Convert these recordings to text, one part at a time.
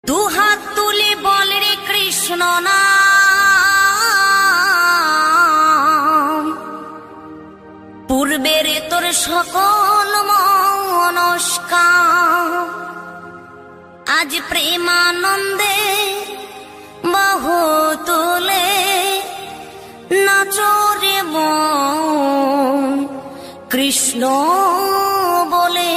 দুহাত তুলে বল রে কৃষ্ণ নাম, পূর্বের তোর সকল মনস্কাম আজ প্রেমানন্দে বাহু তুলে নাচরে মন কৃষ্ণ বলে।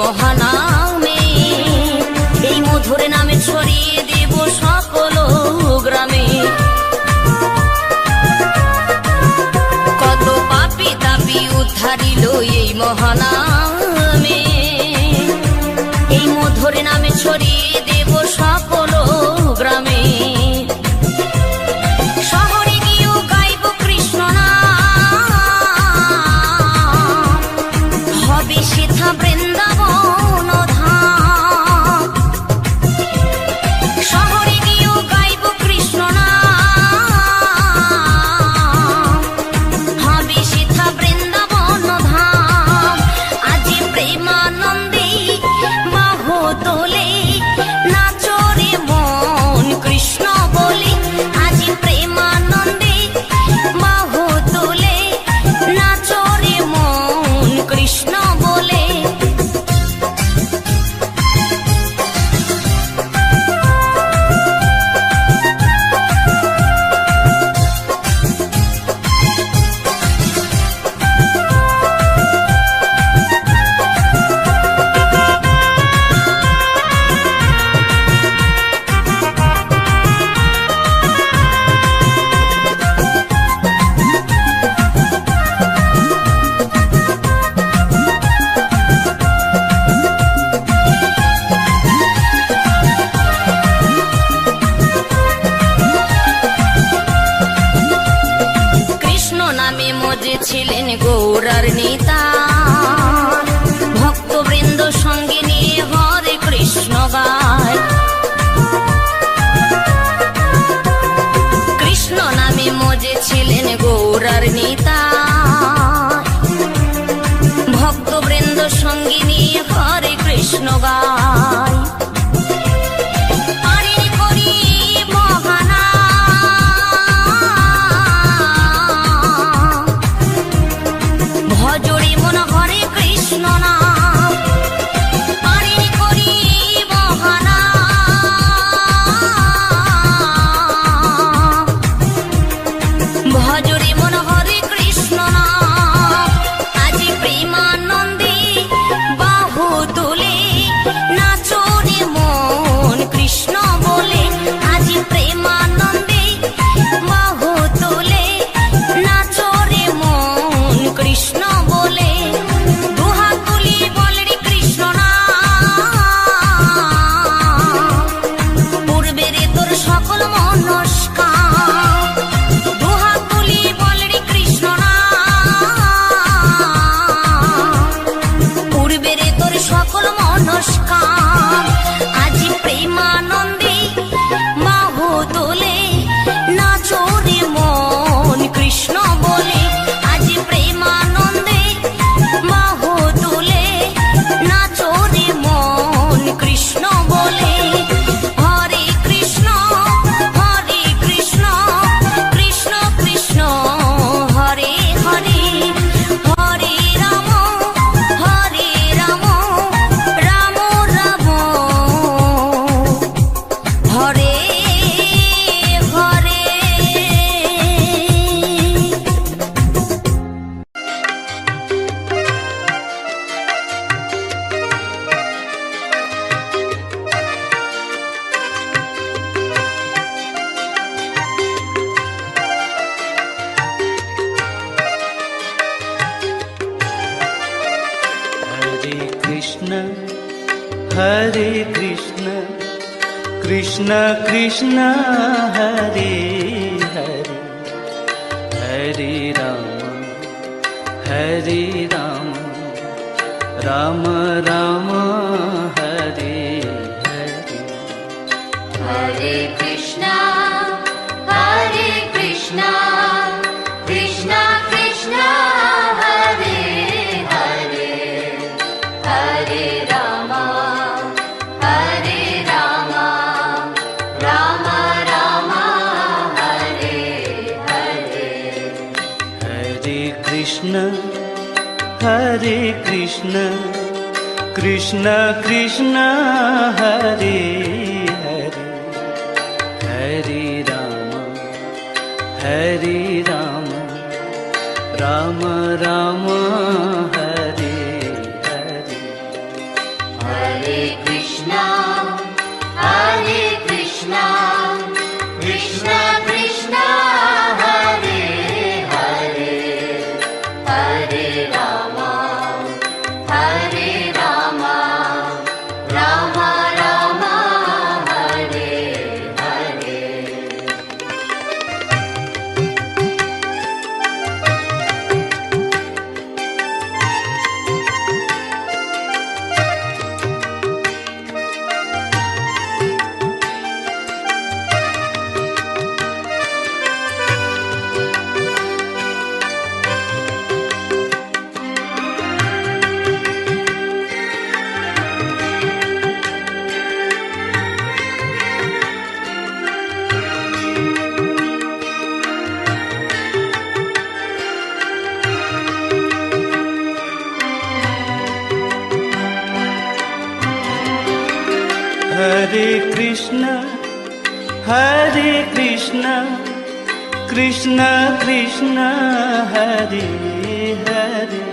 মহানামে এই মধুর নামে ছড়িয়ে দেব সকল গ্রামে। কত পাপী তাপী উদ্ধারিল এই মহানামে, এই মধুর নামে ছড়িয়ে দেব সকল গ্রামে। শহরে গিয়েও গাইব কৃষ্ণ নাম, হবে সেথা বৃন্দাবন ধাম। শহরে গিয়েও গাইব কৃষ্ণ নাম, হবে সেথা বৃন্দাবন ধাম। আজ প্রেমানন্দে বাহু তোলে নাচরে মন কৃষ্ণ বলে। আজ প্রেমানন্দে বাহু তোলে নাচরে মন কৃষ্ণ বলে। ছিলেন গৌরার নেতা, ভক্তবৃন্দ সঙ্গে নিয়ে হরে কৃষ্ণ গায়। কৃষ্ণ নামে মজে ছিলেন গৌরার নেতা, ভক্তবৃন্দ সঙ্গে নিয়ে হরে কৃষ্ণ গায়। ভজরে মন হরে কৃষ্ণ নাম, পারে করি বহানা। ভজরে মন হরে কৃষ্ণ নাম, আজ প্রেমানন্দে মনস্কাম। আজি প্রেমানন্দে বাহু তোলে নাচো রে মন কৃষ্ণ বলে। আজি প্রেমানন্দে বাহু তোলে নাচো রে মন কৃষ্ণ বলে। হরে কৃষ্ণ কৃষ্ণ কৃষ্ণ হরে হরে, হরে রাম রাম রাম হরে হরে। हरे कृष्ण कृष्ण कृष्ण हरे हरे, हरे राम राम राम हरे हरे। हरे कृष्णा कृष्णा कृष्णा हरे हरे, हरे राम राम राम हरे हरे। हरे कृष्ण कृष्ण कृष्ण हरे हरे, हरे राम राम राम हरे हरे। हरे कृष्णा कृष्णा कृष्णा हरे हरे, हरे राम राम राम हरे हरे। हरे कृष्ण कृष्ण कृष्ण हरे हरे,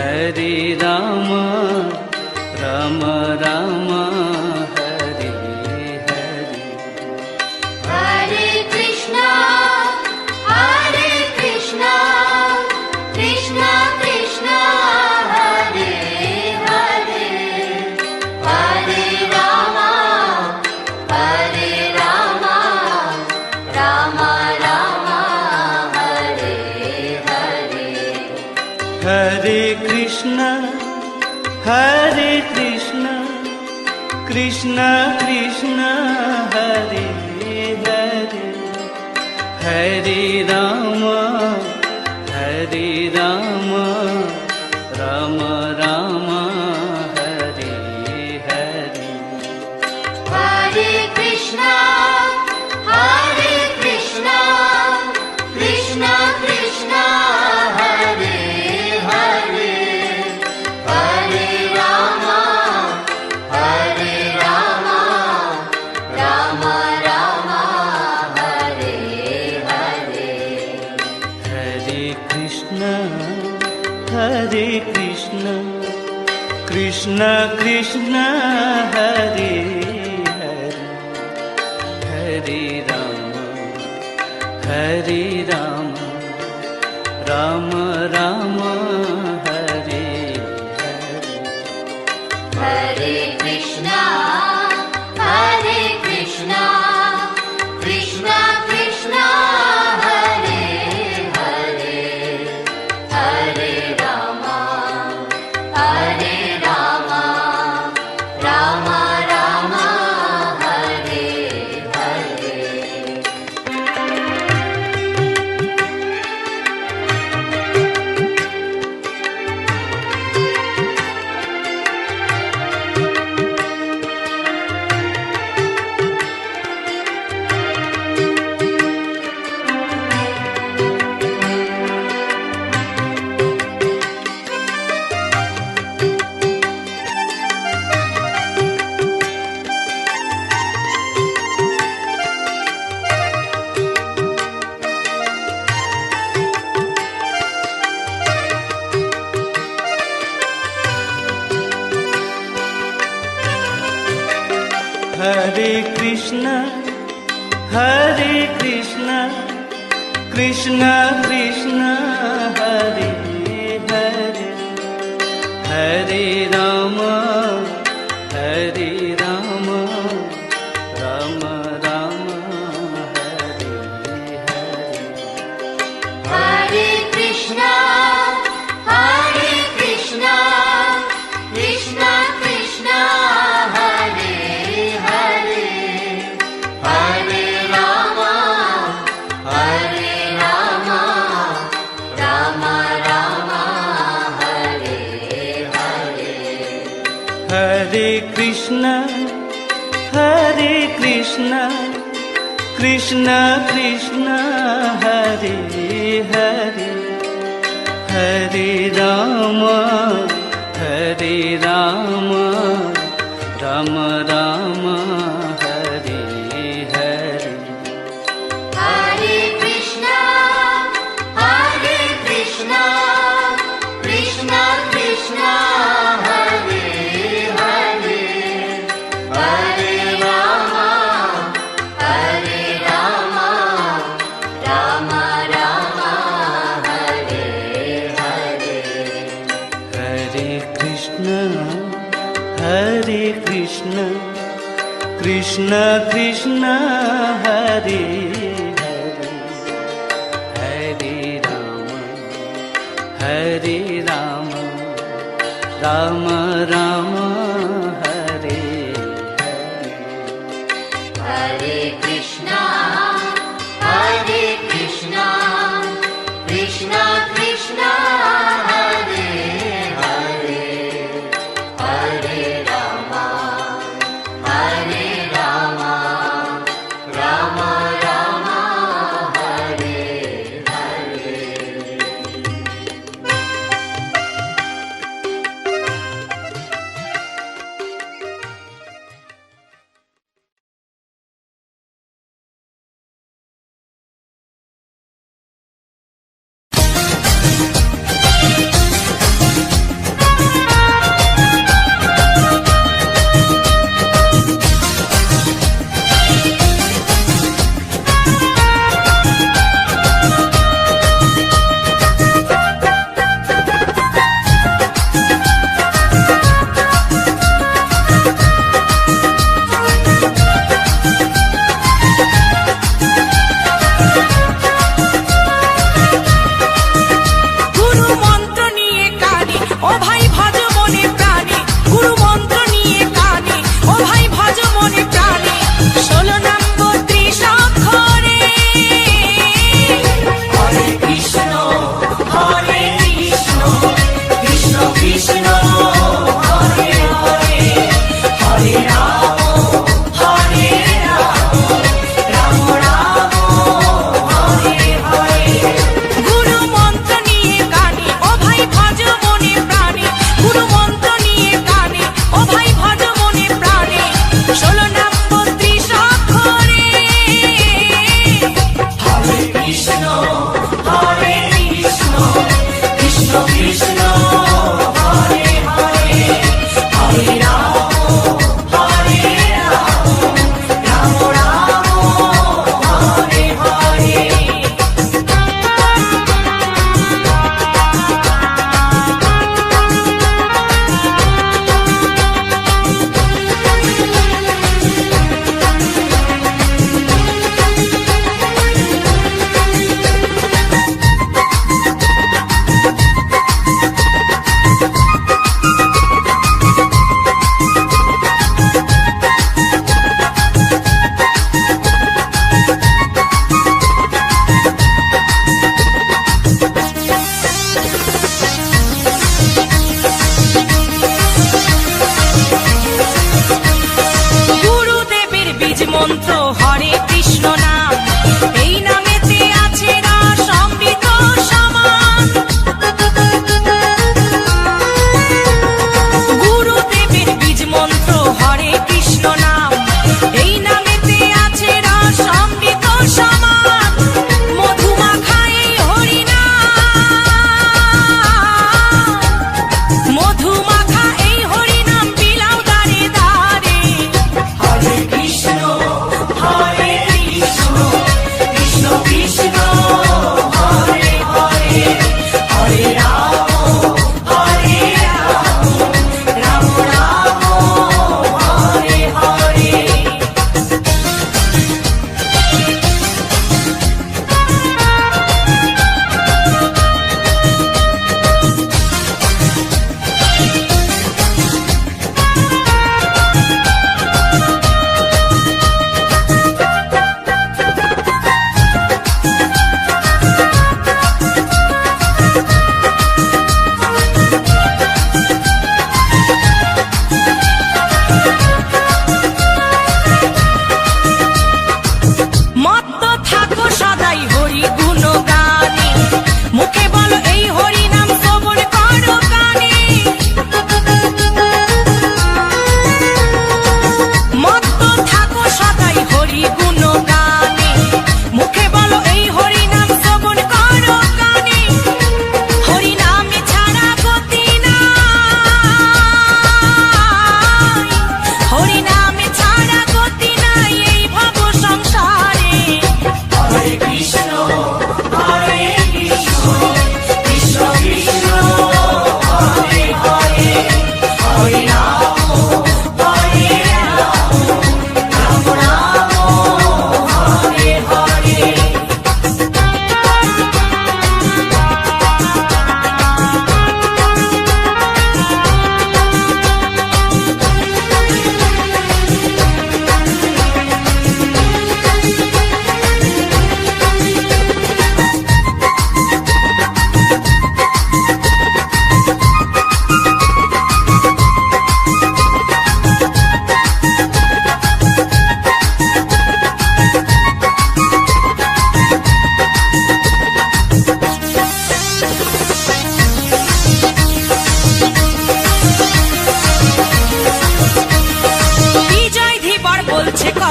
हरे राम राम राम हरे हरे। हरे कृष्णा कृष्णा कृष्णा हरे हरे, हरे राम राम राम हरे हरे। हरे कृष्ण कृष्ण कृष्ण हरे हरे, हरे राम राम राम हरे हरे। हरे कृष्णा कृष्णा कृष्णा हरे हरे, हरे राम राम राम हरे हरे। हरे कृष्ण कृष्ण कृष्ण हरे हरे, हरे राम राम राम हरे हरे। हरे कृष्णा कृष्णा कृष्णा हरे हरे, हरे Ram Hare Krishna, Hare Krishna, Krishna Krishna, Hare Hare, Hare Rama, Hare Rama, Rama Rama, Hare Hare. Hare Krishna, Hare Krishna, Krishna Krishna, Hare Hare, Hare Rama, Hare Rama, Rama Rama, Hare Hare. Hare Krishna, Hare Krishna, Krishna Krishna, Hare Hare, Hare Rama, Hare Rama, Rama Rama, Hare Hare. Hare Krishna, Hare Krishna, Krishna Krishna, Hare Hare, Hare Rama, Hare Rama, Rama Rama, Hare Hare. Hare Krishna, Hare Krishna, Krishna Krishna, Hare Hare, Hare Rama, Hare Rama, Rama Rama, Hare Hare. Hare Krishna, Hare Krishna, Krishna Krishna, Hare Hare, Hare Rama, Hare Rama, Rama Rama, Hare Hare. গুরু মন্ত্র নিয়ে কানে ও ভাই ভজ মনে প্রাণে, গুরু মন্ত্র নিয়ে কানে ও ভাই ভজ মনে প্রাণে, 16 নম্বর ত্রিশাক্ষরে হরে কৃষ্ণ, হরে কৃষ্ণ, কৃষ্ণ কৃষ্ণ, হরে হরে, হরে রাম, হরে রাম, রাম রাম, হরে হরে। গুরু মন্ত্র নিয়ে কানে ও ভাই ভজ মনে প্রাণে, গুরু মন্ত্র নিয়ে কানে ও ভাই ভজ মনে প্রাণে, 16 নম্বর ত্রিশাক্ষরে হরে কৃষ্ণ, হরে কৃষ্ণ, কৃষ্ণ কৃষ্ণ, হরে হরে, হরে রাম, হরে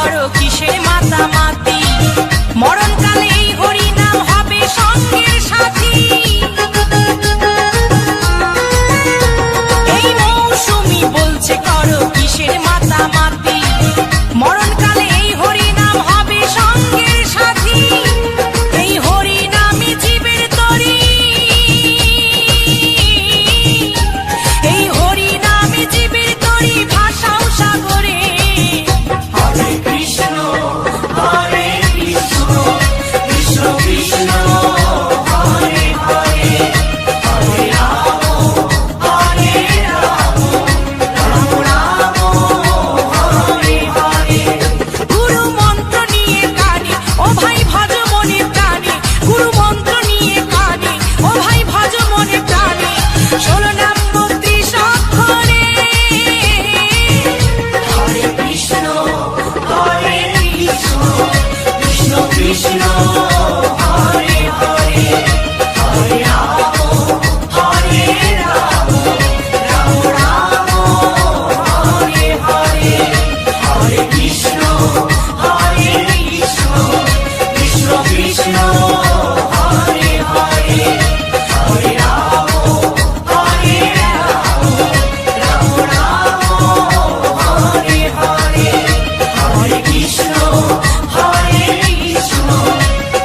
করো কিসের মাতামাতি, মরণকালে এই হরি নাম হবে সঙ্গের সাথী। এই মৌসুমি বলছে করো কিসের মাতামাতি, মরণকালে এই হরি নাম হবে সঙ্গের সাথী। এই হরি নামে জীবের তরি, এই হরি নামে জীবের তরি ভাষাও সাগরে। হরে কৃষ্ণ হরে কৃষ্ণ কৃষ্ণ কৃষ্ণ হরে হরে, হরে রাম হরে রাম রাম রাম হরে হরে। গুরু মন্ত্র নিয়ে কানে ও ভাই ভজ মনে প্রাণে, গুরু মন্ত্র নিয়ে কানে ও ভাই ভজ মনে প্রাণে। 16 নাম 32 অক্ষরে। হরে কৃষ্ণ হরে কৃষ্ণ কৃষ্ণ কৃষ্ণ হরে হরে, হরে রাম হরে রাম রাম রাম হরে হরে, হরে কৃষ্ণ হরে কৃষ্ণ কৃষ্ণ কৃষ্ণ হরে হরে, হরে রাম হরে রাম রাম রাম হরে হরে, হরে কৃষ্ণ হরে কৃষ্ণ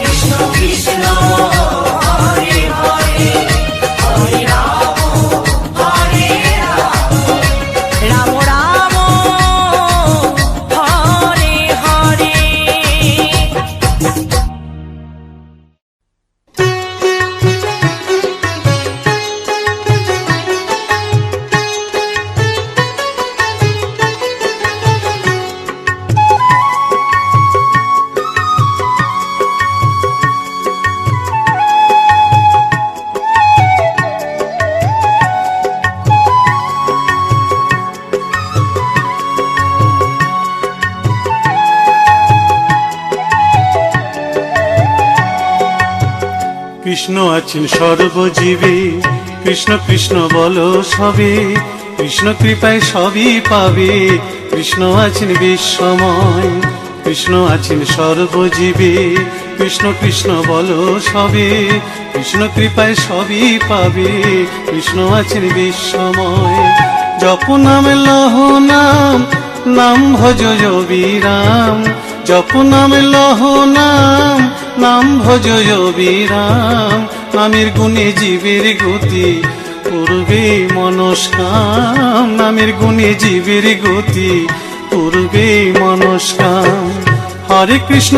কৃষ্ণ কৃষ্ণ হরে হরে, হরে রাম হরে রাম রাম রাম হরে হরে। কৃষ্ণ আছেন সর্বজীবে, কৃষ্ণ কৃষ্ণ বলো সবে, কৃষ্ণ কৃপায় সবই পাবে। কৃষ্ণ আছেন বিশ্বময়, কৃষ্ণ আছেন সর্বজীবে, কৃষ্ণ কৃষ্ণ বলো সবে, কৃষ্ণ কৃপায় সবই পাবে। কৃষ্ণ আছেন বিশ্বময়। জপ নাম লহ নাম, নাম ভজ বিরাম, জপ নাম লহ নাম, নাম ভজ বিরাম। নামের গুণে জীবের গতি পূর্বে মনস্কাম, নামের গুণে জীবের গতি পূর্বে মনস্কাম। হরে কৃষ্ণ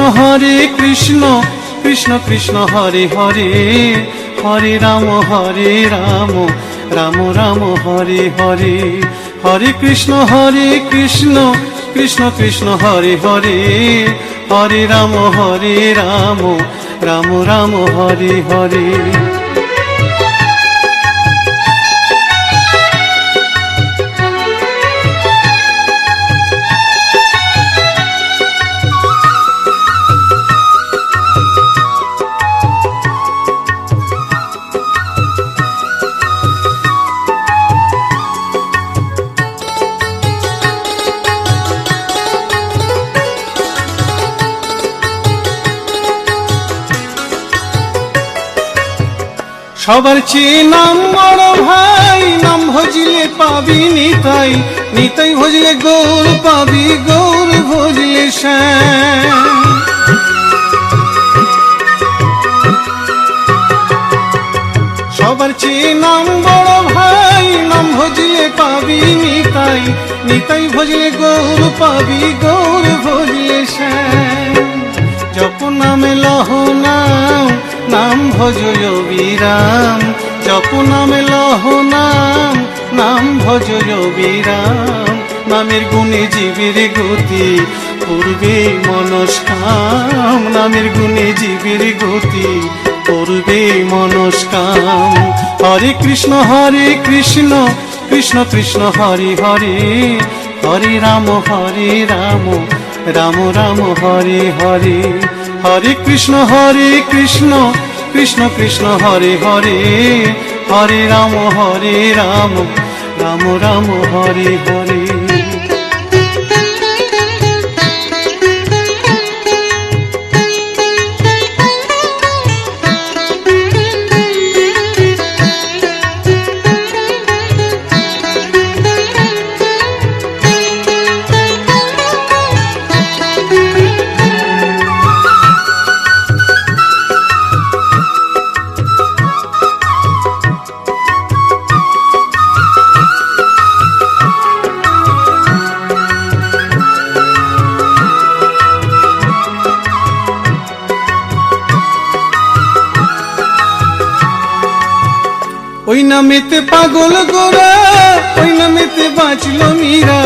কৃষ্ণ কৃষ্ণ হরে হরে, হরে রাম রাম রাম হরে হরে, হরে কৃষ্ণ কৃষ্ণ কৃষ্ণ হরে হরে, হরে রাম রাম রাম হরে হরে। সবার চেয়ে নাম বড় ভাই, নাম ভজিলে পাবি নিতাই, নিতাই ভজলে গৌর পাবি, গৌর ভজলে শ্যাম। সবার চেয়ে নাম বড় ভাই, নাম ভজিলে পাবি নিতাই, নিতাই ভজলে গৌর পাবি, গৌর ভজলে শ্যাম। জপ নামে লহ নাম, নাম ভজ বিরাম, জপ নামে লহ নাম, নাম ভজ বিরাম। নামের গুণে জীবের গতি পূর্বে মনস্কাম, নামের গুণে জীবের গতি পূর্বে মনস্কাম। হরে কৃষ্ণ কৃষ্ণ কৃষ্ণ হরে হরে, হরে রাম রাম রাম হরে হরে, হরে কৃষ্ণ কৃষ্ণ কৃষ্ণ হরে হরে, হরে রাম রাম রাম হরে হরে। ওই নামেতে পাগল গোরা, ওই নামেতে বাঁচল মীরা,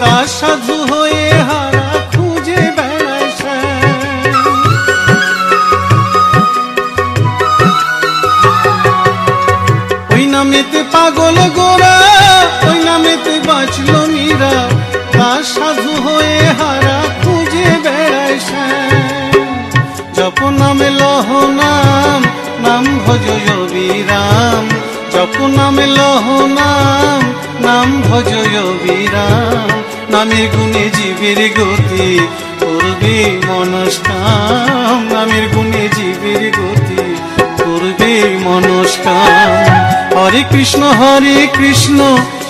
দাস সাধু হয়ে হারা খুঁজে বেড়ায় শ্যাম। ওই নামেতে পাগল গোরা, ওই নামেতে বাঁচল মীরা, দাস সাধু হয়ে হারা খুঁজে বেড়ায় শ্যাম। জপ নামে লহ নাম, নাম ভজ অবিরাম, জপ নামে লহ নাম, নাম ভজ অবিরাম। নামের গুণে জীবের গতি করবে মনস্কাম, নামের গুণে জীবের গতি করবে মনস্কাম। হরে কৃষ্ণ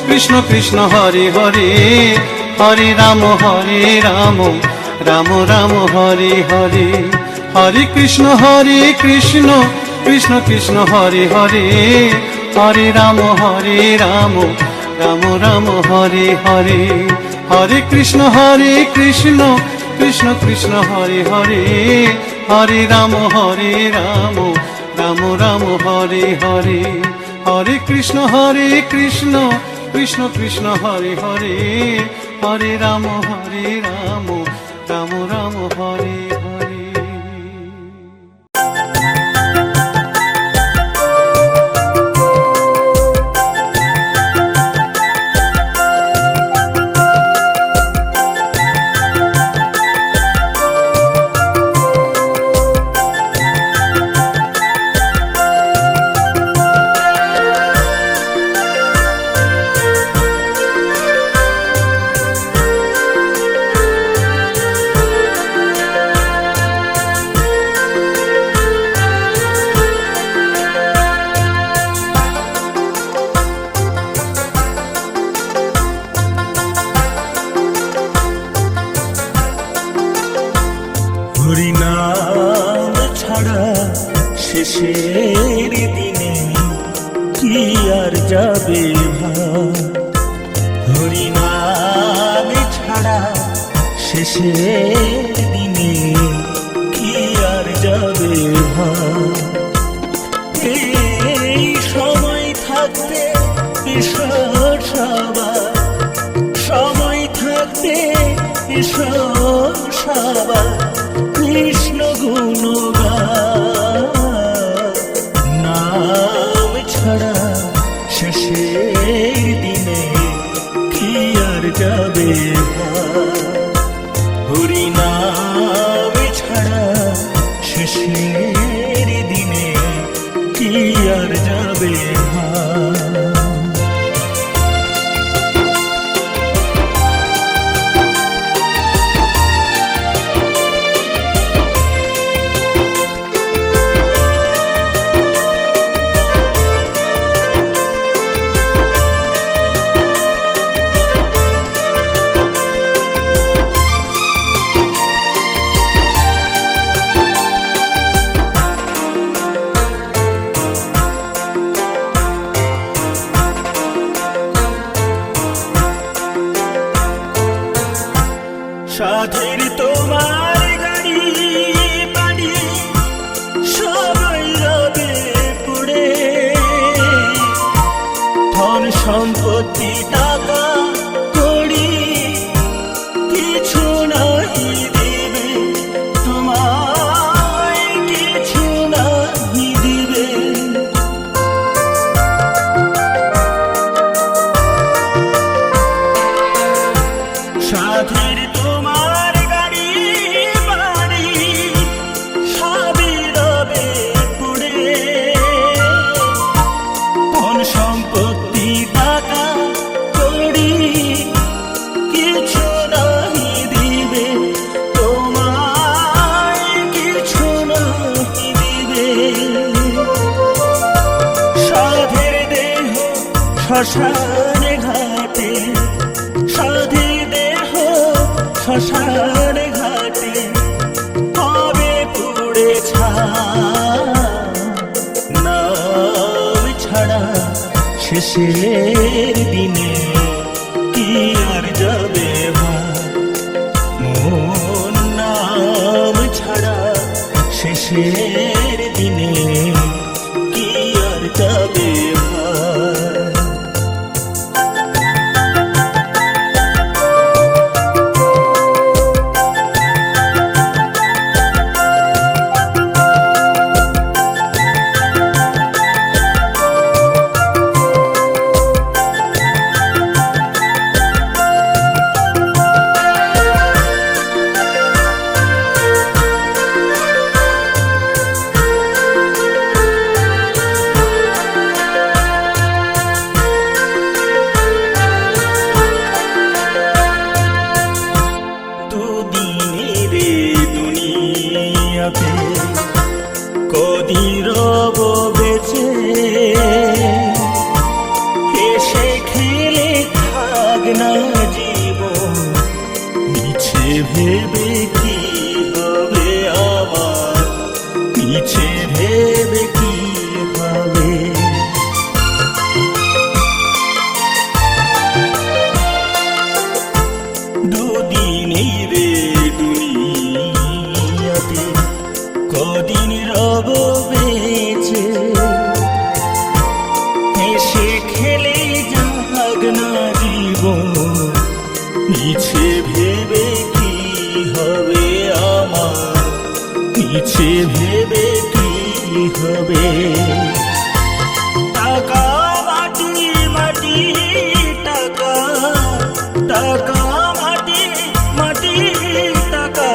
কৃষ্ণ কৃষ্ণ হরে হরে, হরে রাম রাম রাম হরে হরে। হরে কৃষ্ণ কৃষ্ণ কৃষ্ণ হরে হরে, হরে রাম রাম রাম হরে হরে। হরে কৃষ্ণ কৃষ্ণ কৃষ্ণ হরে হরে, হরে রাম রাম রাম হরে হরে। হরে কৃষ্ণ কৃষ্ণ কৃষ্ণ হরে হরে, হরে রাম রাম রাম হরে হরে। হরিনাম ছাড়া শেষের দিনে কি আর যাবে ভাই, হরিনাম ছাড়া শেষের দিনে কি আর যাবে ভাই। এই সময় থাকতে ঈশ্বর সবার, সময় থাকতে ঈশ্বর সবার কৃষ্ণ গুণগান। নাম ছাড়া শেষের দিনে কি আর যাবে ভাই, হরিনাম ছাড়া শেষের দিনে কি আর যাবে ভাই। সাধের তোমার গাড়ি বাড়ি সবাই রবে পুড়ে, ধন সম্পত্তি টাকা কড়ি কিছু নাহি দিবে তোমায়, কিছু নাহি দিবে। সাধের তোমার গাড়ি বাড়ি সবই রবে পুড়ে, ধন সম্পত্তি টাকা কড়ি কিছু নাহি দিবে তোমায়, কিছু নাহি দিবে। সাধের দেহ শ্মশান ঘাটে, সাধের দেহ শ্মশান ঘাটে হবে পুড়ে ছাই। নাম ছাড়া শেষের দিনে কি আর যাবে ভাই, মন নাম ছাড়া শেষের দিনে কি আর যাবে ভাই। সে ভেবে কি হবে। টাকা মাটি মাটি, টাকা টাকা মাটি মাটি, টাকা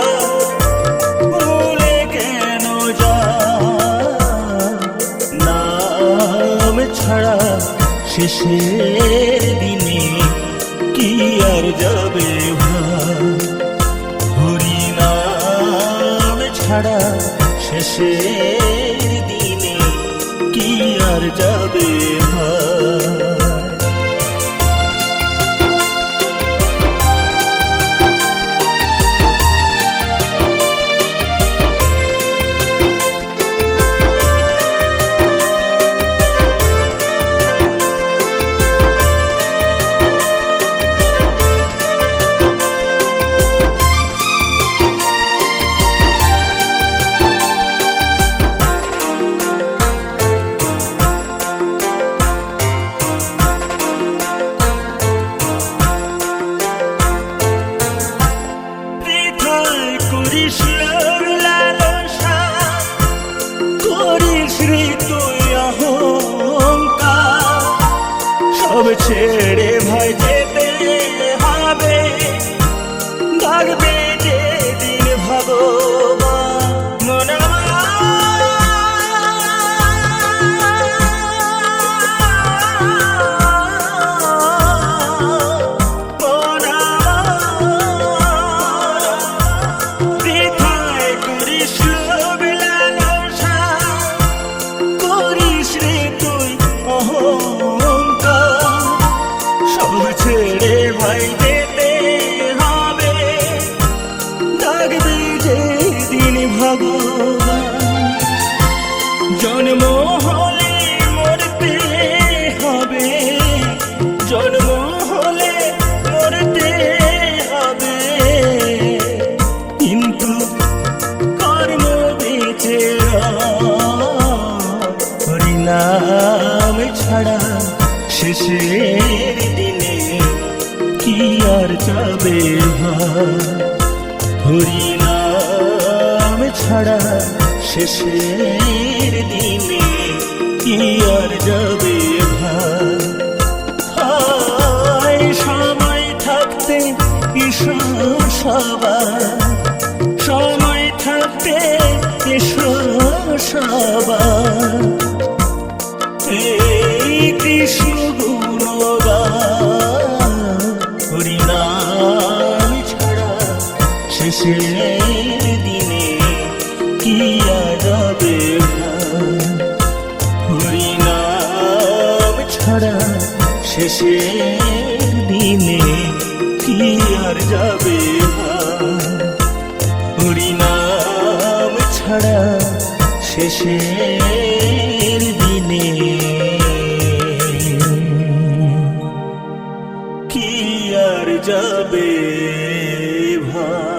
ভুলে কেন যা, নাম ছাড়া শেষের দিনে কি আর যাবে ভাই, হরি নাম ছাড়া শেষের দিনে কি আর যাবে ভাই। করিস লালসা, করিস রে তুই অহংকার, সব ছেড়ে ভাই যেতে হবে, থাকবে যে দিন ভগবান মনা। ছেড়ে ভাই যেতে হবে, থাকবে যে দিন ভগবান, জন্ম হলে মরতে হবে, জন্ম হলে মরতে হবে, কিন্তু কর্ম বেঁচে হরি নাম ছাড়া শেষের দিনে কি আর যাবে ভাই, হরি নাম ছাড়া শেষের দিনে কি আর যাবে ভাই। সময় থাকতে ঈশ্বর সবার, সময় থাকতে ঈশ্বর সবার, এই কৃষ্ণ গুণগান, হরি নাম ছাড়া শেষের দিনে কি আর যাবে ভাই, হরি নাম ছাড়া শেষের দিনে কি আর যাবে ভাই, হরি নাম ছাড়া শেষের দিনে কি আর যাবে ভাই।